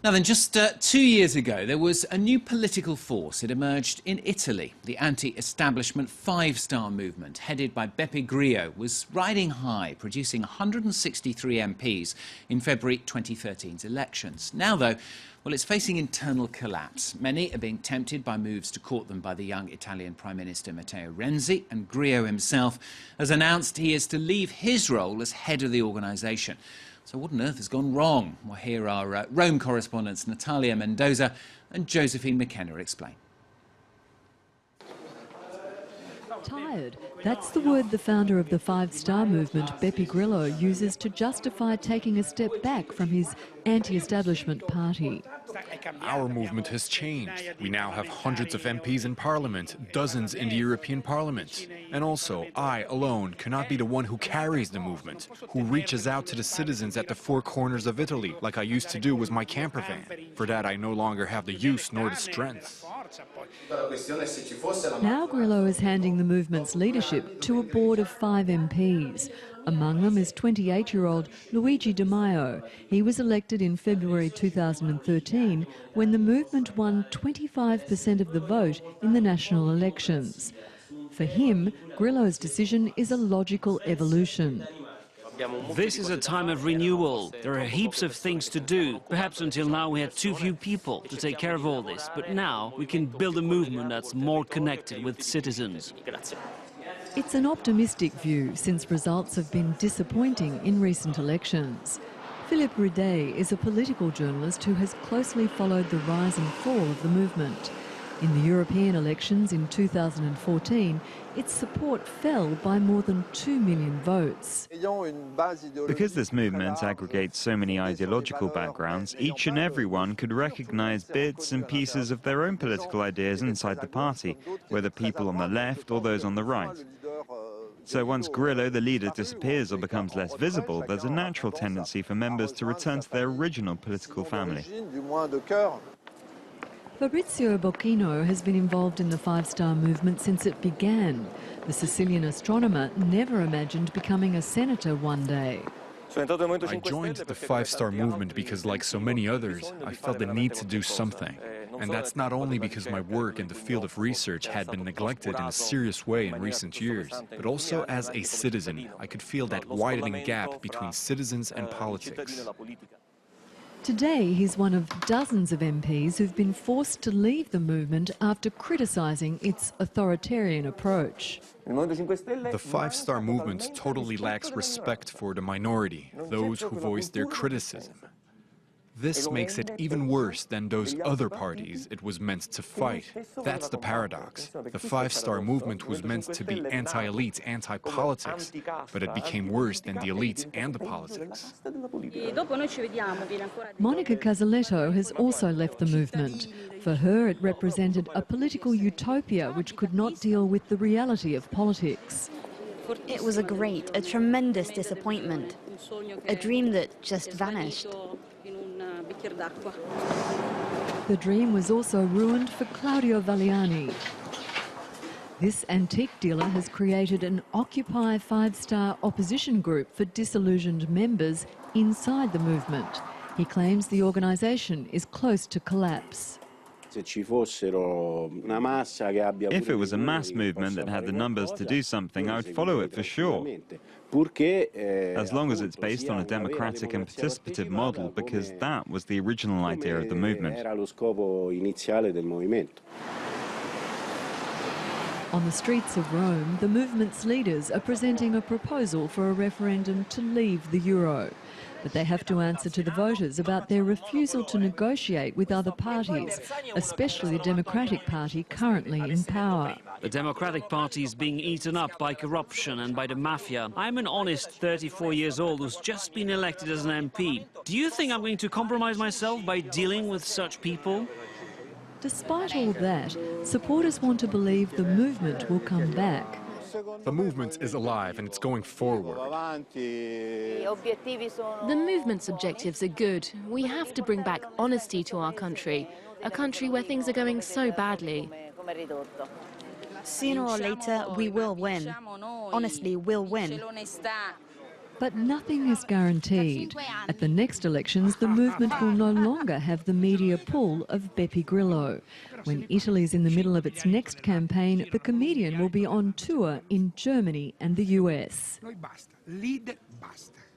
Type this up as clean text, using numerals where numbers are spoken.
Now then, just 2 years ago, there was a new political force. It emerged in Italy. The anti-establishment five-star movement, headed by Beppe Grillo, was riding high, producing 163 MPs in February 2013's elections. Now, though, well, it's facing internal collapse. Many are being tempted by moves to court them by the young Italian Prime Minister Matteo Renzi, and Grillo himself has announced he is to leave his role as head of the organisation. So what on earth has gone wrong? Well, here are Rome correspondents Natalia, Mendoza and Josephine McKenna explain. Tired. That's the word the founder of the five-star movement, Beppe Grillo, uses to justify taking a step back from his anti-establishment party. Our movement has changed. We now have hundreds of MPs in Parliament, dozens in the European Parliament. And also, I alone cannot be the one who carries the movement, who reaches out to the citizens at the four corners of Italy, like I used to do with my camper van. For that, I no longer have the use nor the strength. Now Grillo is handing the movement's leadership to a board of 5 MPs. Among them is 28-year-old Luigi Di Maio. He was elected in February 2013 when the movement won 25% of the vote in the national elections. For him, Grillo's decision is a logical evolution. This is a time of renewal. There are heaps of things to do. Perhaps until now we had too few people to take care of all this, but now we can build a movement that's more connected with citizens. It's an optimistic view since results have been disappointing in recent elections. Philippe Roudet is a political journalist who has closely followed the rise and fall of the movement. In the European elections in 2014, its support fell by more than 2 million votes. Because this movement aggregates so many ideological backgrounds, each and every one could recognise bits and pieces of their own political ideas inside the party, whether people on the left or those on the right. So once Grillo, the leader, disappears or becomes less visible, there's a natural tendency for members to return to their original political family. Fabrizio Bocchino has been involved in the five-star movement since it began. The Sicilian astronomer never imagined becoming a senator one day. I joined the five-star movement because, like so many others, I felt the need to do something. And that's not only because my work in the field of research had been neglected in a serious way in recent years, but also as a citizen. I could feel that widening gap between citizens and politics. Today, he's one of dozens of MPs who've been forced to leave the movement after criticising its authoritarian approach. The five-star movement totally lacks respect for the minority, those who voice their criticism. This makes it even worse than those other parties it was meant to fight. That's the paradox. The five-star movement was meant to be anti-elite, anti-politics, but it became worse than the elites and the politics. Monica Casaletto has also left the movement. For her, it represented a political utopia which could not deal with the reality of politics. It was a tremendous disappointment. A dream that just vanished. The dream was also ruined for Claudio Valiani. This antique dealer has created an Occupy five-star opposition group for disillusioned members inside the movement. He claims the organisation is close to collapse. If it was a mass movement that had the numbers to do something, I would follow it for sure. As long as it's based on a democratic and participative model, because that was the original idea of the movement. On the streets of Rome, the movement's leaders are presenting a proposal for a referendum to leave the euro. But they have to answer to the voters about their refusal to negotiate with other parties, especially the Democratic Party currently in power. The Democratic Party is being eaten up by corruption and by the mafia. I'm an honest 34 years old who's just been elected as an MP. Do you think I'm going to compromise myself by dealing with such people? Despite all that, supporters want to believe the movement will come back. The movement is alive and it's going forward. The movement's objectives are good. We have to bring back honesty to our country, a country where things are going so badly. Sooner or later, we will win. Honestly, we'll win. But nothing is guaranteed. At the next elections, the movement will no longer have the media pull of Beppe Grillo. When Italy's in the middle of its next campaign, the comedian will be on tour in Germany and the US. Noi basta, lead basta.